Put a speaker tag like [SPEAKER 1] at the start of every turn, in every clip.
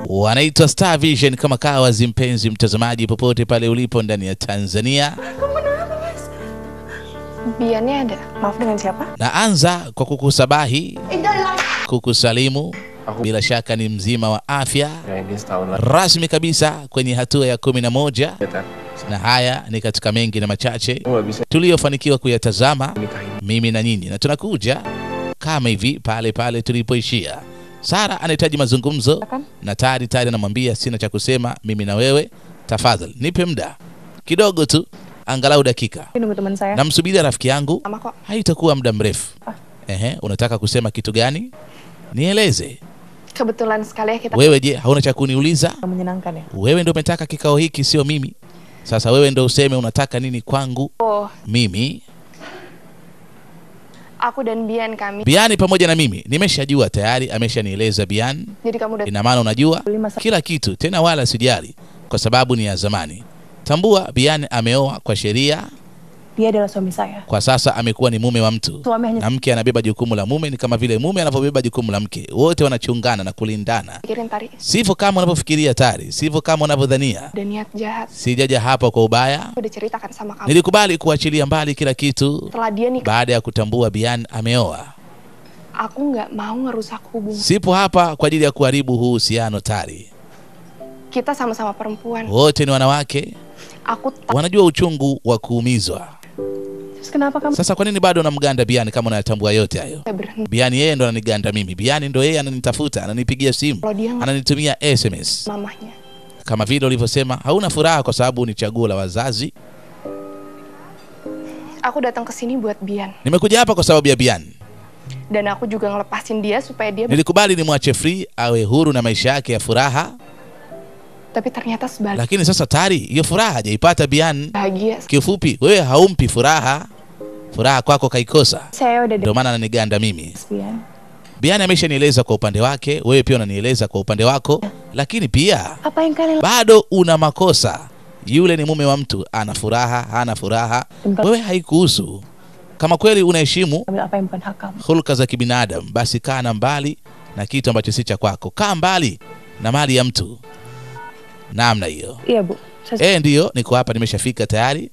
[SPEAKER 1] Wanaitwa Star Vision kama kawazi, mpenzi mtazamaji popote pale ulipo ndani ya Tanzania.
[SPEAKER 2] Biannya ada. Maaf, dengan siapa?
[SPEAKER 1] Naanza kwa kukusabahi, kukusalimu. Bila shaka ni mzima wa afya. Rasmi kabisa kwenye hatua ya 11. Na haya ni katika mengi na machache tuliyofanikiwa kuyatazama mimi na nyinyi. Na tunakuja kama hivi pale tulipoishia. Sara anahitaji mazungumzo na tayari anamwambia sina cha kusema mimi na wewe. Tafadhali nipe muda kidogo tu, angalau dakika. Namsubiria rafiki yangu. Haitakuwa muda mrefu. Unataka kusema kitu gani? Nieleze.
[SPEAKER 2] Kebetulan sekali kita.
[SPEAKER 1] Wewe je, hauna cha kuniuliza?
[SPEAKER 2] Menyenangkan ya.
[SPEAKER 1] Wewe ndio umetaka kikao hiki, sio mimi. Sasa wewe ndio useme unataka nini kwangu. Mimi
[SPEAKER 2] aku dan Bian kami.
[SPEAKER 1] Bian pamoja na mimi nimeshajua tayari, ameshanieleza Bian.
[SPEAKER 2] Jadi kamu udah.
[SPEAKER 1] Ina maana unajua kila kitu tena, wala sijali kwa sababu ni ya zamani. Tambua Bian ameoa kwa sheria.
[SPEAKER 2] Dia adalah suami saya.
[SPEAKER 1] Kwa sasa amekuwa ni mume wa mtu. Na mke anabeba jukumu la mume, ni kama vile mume anavyobeba jukumu la mke. Wote wanachungana na kulindana. Sivyo kama unavyofikiria Tari, sivyo kama unavyodhania. Sijaja hapa kwa ubaya. Nilikubali kuachilia mbali kila kitu baada ya kutambua Bian ameoa.
[SPEAKER 2] Aku nggak mau ngerusak hubungan.
[SPEAKER 1] Sipo hapa kwa ajili ya kuharibu huu uhusiano Tari.
[SPEAKER 2] Kita sama-sama perempuan.
[SPEAKER 1] Wote ni wanawake. Wanajua uchungu wa kuumizwa. Sasa kwa nini bado unamganda Bian kama unayatambua yote hayo? Bian yeye ndo ananiganda mimi. Bian ndo yeye ananitafuta, ananipigia simu, ananitumia SMS.
[SPEAKER 2] Mamahnya.
[SPEAKER 1] Kama vile ulivyosema hauna furaha kwa sababu ni chaguo la wazazi.
[SPEAKER 2] Aku datang ke sini buat Bian.
[SPEAKER 1] Nimekuja hapa kwa sababu ya Bian.
[SPEAKER 2] Dan aku juga ngelepasin dia supaya dia.
[SPEAKER 1] Nilikubali nimwache free awe huru na maisha yake ya furaha.
[SPEAKER 2] Tapi ternyata sebalik.
[SPEAKER 1] Lakini sasa Tari, hiyo furaha hajaipata Bian.
[SPEAKER 2] Bahagia.
[SPEAKER 1] Kifupi, wewe haumpi furaha. Furaha kwako kaikosa. Ndio maana ananiganda mimi. Bian ameshanieleza kwa upande wake, wewe pia unanieleza kwa upande wako. Lakini pia bado una makosa. Yule ni mume wa mtu, ana furaha, hana furaha. Wewe haikuhusu. Kama kweli unaheshimu hulka za kibinadamu, basi kaa na mbali na kitu ambacho si cha kwako. Kaa mbali na mali ya mtu. Namna hiyo.
[SPEAKER 2] Iya, Bu.
[SPEAKER 1] Ndio, niko hapa, nimeshafika tayari.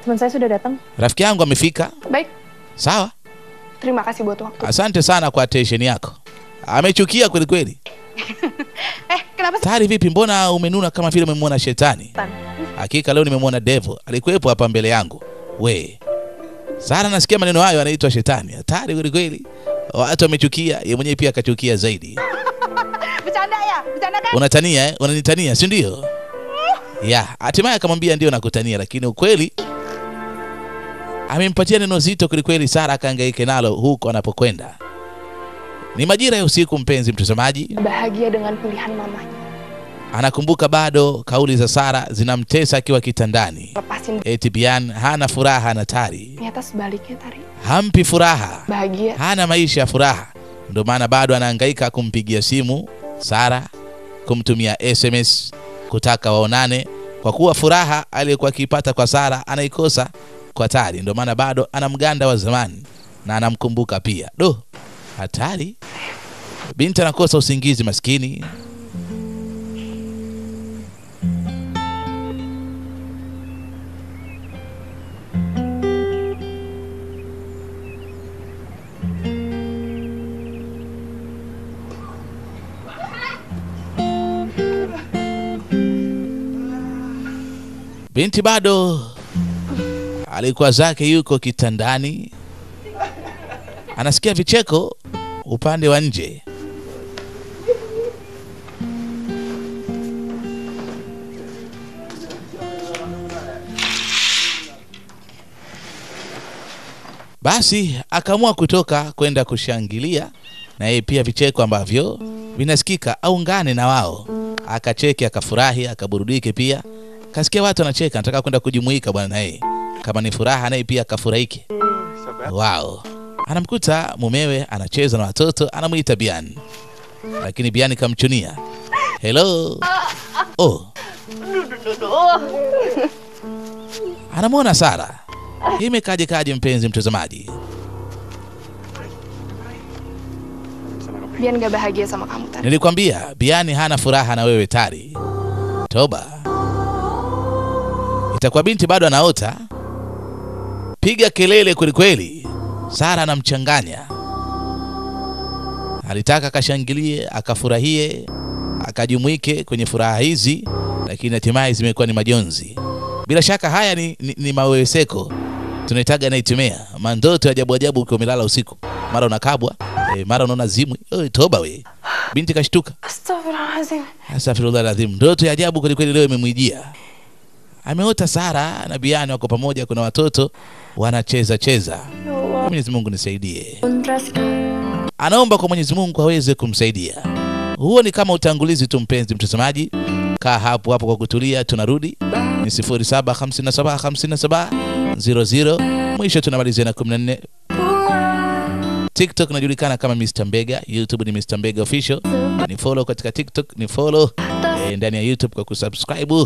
[SPEAKER 2] Teman saya sudah datang.
[SPEAKER 1] Rafiki yangu amefika.
[SPEAKER 2] Baik.
[SPEAKER 1] Sawa.
[SPEAKER 2] Terima kasih buat waktu.
[SPEAKER 1] Asante sana kwa attention yako. Amechukia kweli kweli.
[SPEAKER 2] Kenapa?
[SPEAKER 1] Tayari vipi, mbona umenuna kama vile umemwona shetani? Hakika leo nimemwona devil. Alikuwepo hapa mbele yangu. We. Sara nasikia maneno hayo, anaitwa shetani. Hatari kweli kweli. Watu wamechukia, yeye mwenyewe pia akachukia zaidi.
[SPEAKER 2] Bercanda ya? Bercanda kan?
[SPEAKER 1] Unatania, unanitania, si ndio? Hatimaye akamwambia ndio nakutania, lakini ukweli amempatia neno zito kweli kweli. Sara akahangaika nalo huko anapokwenda. Ni majira ya usiku, mpenzi mtazamaji.
[SPEAKER 2] Bahagia dengan pilihan mamanya.
[SPEAKER 1] Anakumbuka bado kauli za Sara zinamtesa akiwa kitandani. Eti Bian hana furaha na Tari.
[SPEAKER 2] Nyata sebaliknya Tari.
[SPEAKER 1] Hampi furaha.
[SPEAKER 2] Bahagia.
[SPEAKER 1] Hana maisha ya furaha. Ndio maana bado anahangaika kumpigia simu Sara, kumtumia SMS kutaka waonane, kwa kuwa furaha aliyokuwa akipata kwa Sara anaikosa kwa Tari. Ndio maana bado anamganda wa zamani na anamkumbuka pia. Hatari. Binti anakosa usingizi maskini. Binti bado alikuwa zake yuko kitandani. Anasikia vicheko upande wa nje. Basi akaamua kutoka kwenda kushangilia na yeye pia vicheko ambavyo vinasikika aungane na wao. Akacheke, akafurahi, akaburudike pia. Kasikia watu wanacheka, anataka kwenda kujumuika bwana naye. Kama ni furaha naye pia akafurahike. Wow. Anamkuta mumewe anacheza na watoto, anamuita Bian. Lakini Bian kamchunia. Hello. Anamwona Sara. Imekaje mpenzi mtazamaji?
[SPEAKER 2] Bian gak bahagia sama kamu, Tari.
[SPEAKER 1] Nilikwambia Biani hana furaha na wewe, Tari. Toba. Itakuwa binti bado anaota. Piga kelele kweli kweli. Sara anamchanganya. Alitaka akashangilie, akafurahie, akajumuike kwenye furaha hizi, lakini hatimaye zimekuwa ni majonzi. Bila shaka haya ni maweweseko. Tunaitaga nightmare. Mandoto ya ajabu ajabu ukiwa umelala usiku. Mara unakabwa, mara unaona zimwi. Toba we. Binti kashtuka.
[SPEAKER 2] Astaghfirullahalazim.
[SPEAKER 1] Astaghfirullahalazim. Ndoto ya ajabu kweli kweli leo imemwijia. Ameota Sara na Biani wako pamoja, kuna watoto wanacheza cheza. Mwenyezi Mungu nisaidie. Anaomba kwa Mwenyezi Mungu aweze kumsaidia. Huo ni kama utangulizi tu, mpenzi mtazamaji. Kaa hapo kwa kutulia, tunarudi. Ni 07575700. Mwisho tunamalizia na 14. TikTok najulikana kama Mr. Mbega, YouTube ni Mr. Mbega Official. Ni follow katika TikTok, ni follow ndani ya YouTube kwa kusubscribe,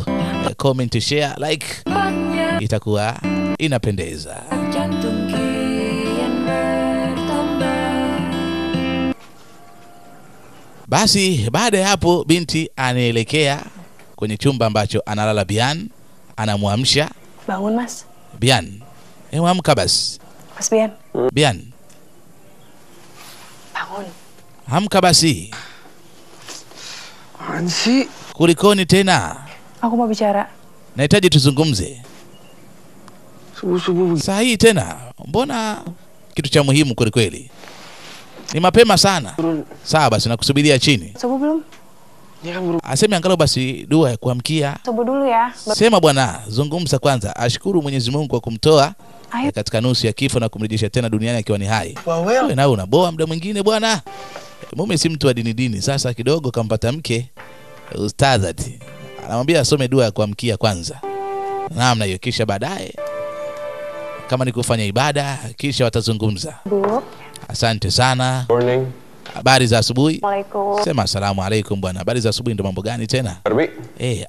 [SPEAKER 1] comment, share, like. Itakuwa inapendeza. Basi baada ya hapo binti anaelekea kwenye chumba ambacho analala Bian, anamuamsha.
[SPEAKER 2] Bangun, Mas.
[SPEAKER 1] Bian, amka basi.
[SPEAKER 2] Mas Bian.
[SPEAKER 1] Bian.
[SPEAKER 2] Bangun.
[SPEAKER 1] Amka basi.
[SPEAKER 3] Ansi.
[SPEAKER 1] Kulikoni tena?
[SPEAKER 2] Aku mau bicara.
[SPEAKER 1] Nahitaji tuzungumze.
[SPEAKER 3] Subuh-subuh.
[SPEAKER 1] Saa hii tena, mbona kitu cha muhimu kweli kweli? Ni mapema sana. Sawa basi nakusubiria chini.
[SPEAKER 2] Subuh belum?
[SPEAKER 1] Aseme angalau basi dua ya kuamkia.
[SPEAKER 2] Subuh dulu ya.
[SPEAKER 1] Sema bwana, zungumza kwanza. Ashukuru Mwenyezi Mungu kwa kumtoa katika nusu ya kifo na kumrejesha tena duniani akiwa ni hai. Wewe nao unaboa muda mwingine bwana. Mume si mtu wa dini. Sasa kidogo kampata mke ustadhati. Anamwambia asome dua ya kuamkia kwanza. Namna hiyo, kisha baadaye kama ni kufanya ibada, kisha watazungumza. Asante sana.
[SPEAKER 3] Morning.
[SPEAKER 1] Habari za asubuhi.
[SPEAKER 2] Waalaikumsalam.
[SPEAKER 1] Sema asalamu alaykum bwana. Habari za asubuhi, ndo mambo gani tena?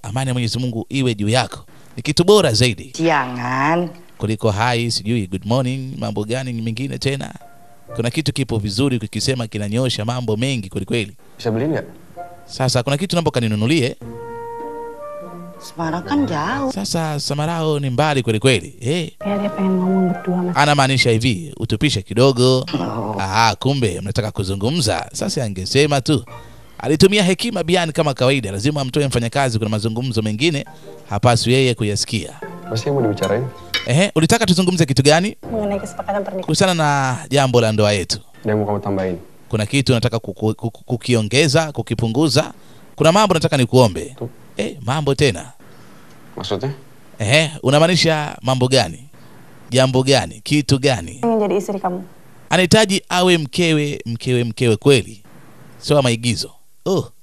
[SPEAKER 1] Amani ya Mwenyezi Mungu iwe juu yako. Ni kitu bora zaidi.
[SPEAKER 4] Jangan.
[SPEAKER 1] Kuliko hai, sijui good morning, mambo gani mengine tena. Kuna kitu kipo vizuri ukisema kinanyosha mambo mengi kweli kweli.
[SPEAKER 3] Bisa beli enggak?
[SPEAKER 1] Sasa kuna kitu naomba kaninunulie.
[SPEAKER 4] Semarang kan jauh.
[SPEAKER 1] Sasa Samarao ni mbali kweli kweli.
[SPEAKER 2] Ya dia pengen ngomong berdua, Mas.
[SPEAKER 1] Anamaanisha hivi, utupishe kidogo. Kumbe mnataka kuzungumza. Sasa angesema tu. Alitumia hekima Bian kama kawaida, lazima amtoe mfanyakazi, kuna mazungumzo mengine hapaswi yeye kuyasikia.
[SPEAKER 3] Masih mau dibicarain?
[SPEAKER 1] Ulitaka tuzungumze kitu gani?
[SPEAKER 2] Mengenai kesepakatan pernikahan.
[SPEAKER 1] Kuhusiana na jambo la ndoa yetu.
[SPEAKER 3] Ndio mau kamu tambahin.
[SPEAKER 1] Kuna kitu nataka kukiongeza, kukipunguza. Kuna mambo nataka nikuombe. Mambo tena.
[SPEAKER 3] Maksudnya?
[SPEAKER 1] Unamaanisha mambo gani? Jambo gani? Kitu gani?
[SPEAKER 2] Ingin jadi istri kamu.
[SPEAKER 1] Anahitaji awe mkewe kweli. Sio maigizo.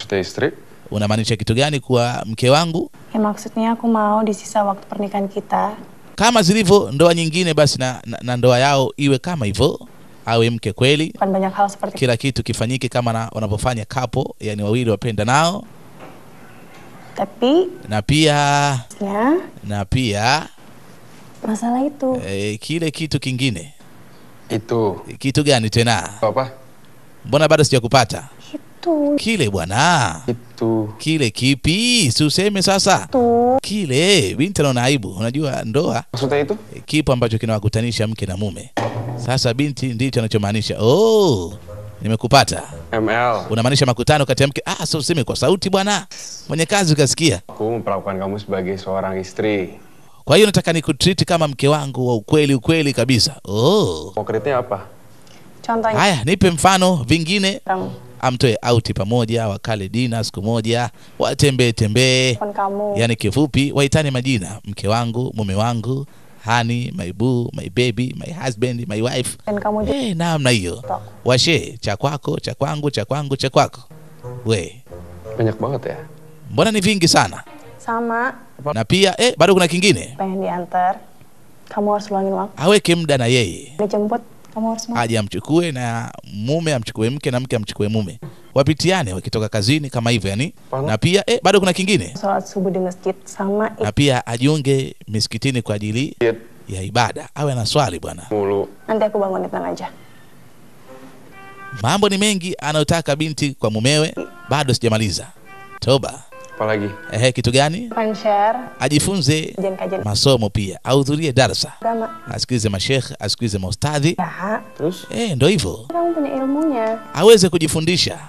[SPEAKER 3] Stay istri?
[SPEAKER 1] Unamaanisha kitu gani kuwa mke wangu?
[SPEAKER 2] Maksudnya aku mau di sisa waktu pernikahan kita.
[SPEAKER 1] Kama zilivyo ndoa nyingine basi na ndoa yao iwe kama hivyo. Awe mke kweli.
[SPEAKER 2] Bukan banyak hal seperti
[SPEAKER 1] kila kitu kifanyike kama wanapofanya couple, yani wawili wapenda nao.
[SPEAKER 2] Tapi
[SPEAKER 1] na pia
[SPEAKER 2] masalah itu.
[SPEAKER 1] Kile kitu kingine.
[SPEAKER 3] Itu.
[SPEAKER 1] Kitu gani tena?
[SPEAKER 3] Apa?
[SPEAKER 1] Mbona bado sijakupata?
[SPEAKER 2] Itu.
[SPEAKER 1] Kile bwana.
[SPEAKER 3] Itu.
[SPEAKER 1] Kile kipi? Si useme sasa.
[SPEAKER 2] Itu.
[SPEAKER 1] Kile binti anaona aibu. Unajua ndoa.
[SPEAKER 3] Maksudnya itu?
[SPEAKER 1] Kipo ambacho kinawakutanisha mke na mume. Sasa binti ndicho anachomaanisha. Nimekupata.
[SPEAKER 3] ML.
[SPEAKER 1] Unamaanisha makutano kati ya mke. Sio useme kwa sauti bwana. Mwenye kazi ukasikia.
[SPEAKER 3] Aku memperlakukan kamu sebagai seorang istri.
[SPEAKER 1] Kwa hiyo nataka nikutreat kama mke wangu wa ukweli kabisa.
[SPEAKER 3] Konkretnya apa?
[SPEAKER 2] Contohnya.
[SPEAKER 1] Haya, nipe mfano vingine. Amtoe auti pamoja, wakale dina siku moja, watembee. Yani kifupi waitane majina. Mke wangu, mume wangu, honey, my boo, my baby, my husband, my wife. Namna hiyo. Washe, cha kwako, cha kwangu, cha kwangu, cha kwako.
[SPEAKER 3] Banyak banget ya?
[SPEAKER 1] Mbona ni vingi sana?
[SPEAKER 2] Sama.
[SPEAKER 1] Na pia bado kuna kingine.
[SPEAKER 2] Pengen diantar. Kamu harus luangin waktu.
[SPEAKER 1] Aweke muda na yeye.
[SPEAKER 2] Dijemput, kamu harus mau.
[SPEAKER 1] Aje amchukue na mume amchukue mke na mke amchukue mume. Wapitiane wakitoka kazini kama hivyo yani. Na pia bado kuna kingine.
[SPEAKER 2] Salat subuh di masjid sama.
[SPEAKER 1] Na pia ajiunge misikitini kwa ajili ya ibada. Awe na swali bwana.
[SPEAKER 3] Mulu.
[SPEAKER 2] Nanti aku bangunin aja.
[SPEAKER 1] Mambo ni mengi anayotaka binti kwa mumewe, bado sijamaliza. Toba.
[SPEAKER 3] Apalagi?
[SPEAKER 1] Kitu gani?
[SPEAKER 2] share.
[SPEAKER 1] Ajifunze masomo pia, ahudhurie darasa. Asikilize mashekh, asikilize maustadhi.
[SPEAKER 3] Terus?
[SPEAKER 1] Ndio hivyo.
[SPEAKER 2] Kamu punya ilmunya.
[SPEAKER 1] Aweze kujifundisha.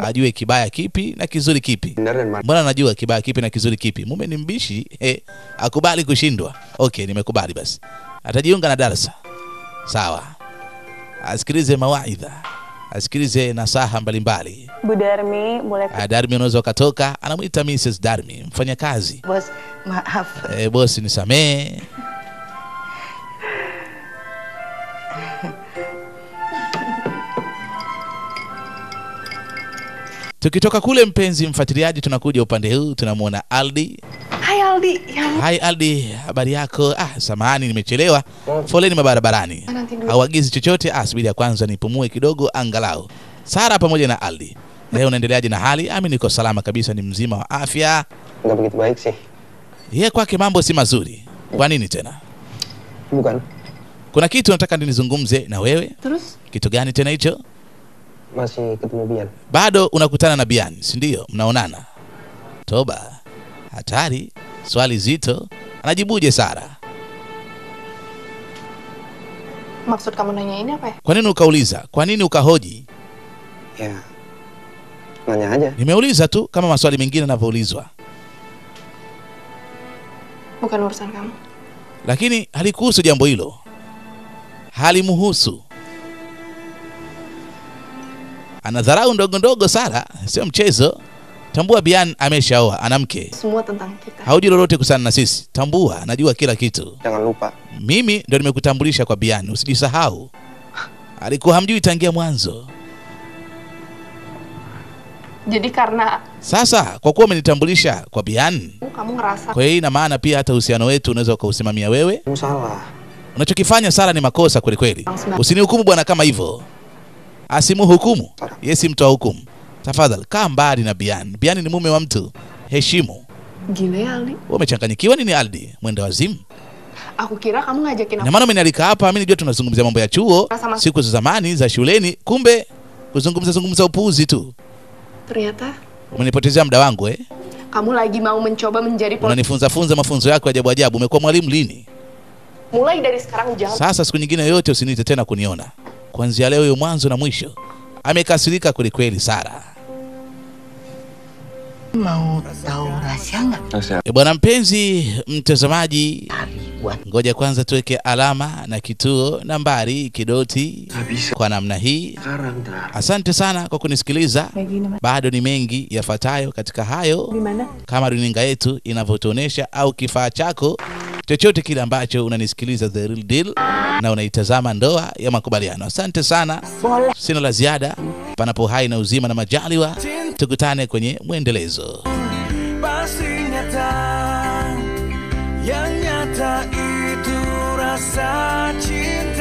[SPEAKER 1] Ajue kibaya kipi na kizuri kipi. Mbona anajua kibaya kipi na kizuri kipi? Mume ni mbishi, akubali kushindwa. Okay, nimekubali basi. Atajiunga na darasa. Sawa. Asikilize mawaidha. Asikilize nasaha mbalimbali.
[SPEAKER 2] Bu Darmi, boleh.
[SPEAKER 1] Darmi unaweza ukatoka, anamuita Mrs. Darmi, mfanya kazi.
[SPEAKER 4] Bos, maaf.
[SPEAKER 1] Bosi nisamee. Tukitoka kule mpenzi mfuatiliaji, tunakuja upande huu, tunamuona Aldi.
[SPEAKER 2] Hai Aldi.
[SPEAKER 1] Hai Aldi, habari yako? Samahani nimechelewa. Foleni mabarabarani. Hauagizi chochote? Subiri ya kwanza nipumue kidogo angalau. Sara pamoja na Aldi. Leo unaendeleaje na hali? Mimi niko salama kabisa, ni mzima wa afya.
[SPEAKER 3] Enggak begitu baik sih.
[SPEAKER 1] Yeye kwake mambo si mazuri. Kwa nini tena?
[SPEAKER 3] Bukan.
[SPEAKER 1] Kuna kitu nataka nizungumze na wewe.
[SPEAKER 2] Terus?
[SPEAKER 1] Kitu gani tena hicho?
[SPEAKER 3] Masih ketemu Bian.
[SPEAKER 1] Bado unakutana na Bian, si ndio? Mnaonana. Toba. Hatari. Swali zito. Anajibuje Sara?
[SPEAKER 2] Maksud kamu nanya ini apa ya?
[SPEAKER 1] Kwa nini ukauliza? Kwa nini ukahoji?
[SPEAKER 3] Ya. Nanya aja.
[SPEAKER 1] Nimeuliza tu kama maswali mengine yanavyoulizwa.
[SPEAKER 2] Bukan urusan kamu.
[SPEAKER 1] Lakini halikuhusu jambo hilo. Halimuhusu. Anadharau ndogo ndogo Sara, sio mchezo. Tambua Bian ameshaoa, ana mke.
[SPEAKER 2] Semua tentang kita.
[SPEAKER 1] Haujui lolote kusana na sisi. Tambua, najua kila kitu.
[SPEAKER 3] Jangan lupa.
[SPEAKER 1] Mimi ndo nimekutambulisha kwa Bian, usijisahau. Alikuwa hamjui tangia mwanzo.
[SPEAKER 2] Jadi karena
[SPEAKER 1] Sasa kwa kuwa umenitambulisha kwa Bian,
[SPEAKER 2] kamu ngerasa.
[SPEAKER 1] kwa hiyo ina maana pia hata uhusiano wetu unaweza ukausimamia wewe.
[SPEAKER 3] Salah.
[SPEAKER 1] Unachokifanya Sara ni makosa kweli kweli. Usinihukumu bwana kama hivyo. Asimuhukumu. Yesi mtu wa hukumu. Tafadhali kaa mbali na Bian. Bian ni mume wa mtu. Heshimu.
[SPEAKER 2] Gila Aldi.
[SPEAKER 1] Wewe umechanganyikiwa nini Aldi? Mwenda wazimu.
[SPEAKER 2] Aku kira kamu ngajakin
[SPEAKER 1] Na maana umenialika hapa, mimi nijua tunazungumzia mambo ya chuo, siku za zamani za shuleni, kumbe kuzungumza upuuzi tu.
[SPEAKER 2] Ternyata
[SPEAKER 1] Umenipotezea muda wangu
[SPEAKER 2] Kamu lagi mau mencoba menjadi
[SPEAKER 1] unanifunza mafunzo yako ajabu ajabu. Umekuwa mwalimu lini?
[SPEAKER 2] Mulai dari sekarang jangan.
[SPEAKER 1] Sasa siku nyingine yote usiniite tena kuniona. Kuanzia leo hiyo mwanzo na mwisho. Amekasirika kweli kweli Sara.
[SPEAKER 4] Mau tahu rahasia nggak?
[SPEAKER 1] Bwana mpenzi mtazamaji, ngoja kwanza tuweke alama na kituo nambari kidoti kwa namna hii. Asante sana kwa kunisikiliza. Bado ni mengi yafuatayo katika hayo, kama runinga yetu inavyotuonesha au kifaa chako chochote kile ambacho unanisikiliza The Real Deal na unaitazama Ndoa ya Makubaliano. Asante sana. Sina la ziada. Panapo hai na uzima na majaliwa, tukutane kwenye mwendelezo.
[SPEAKER 5] Pasti nyata, yang nyata itu rasa cinta.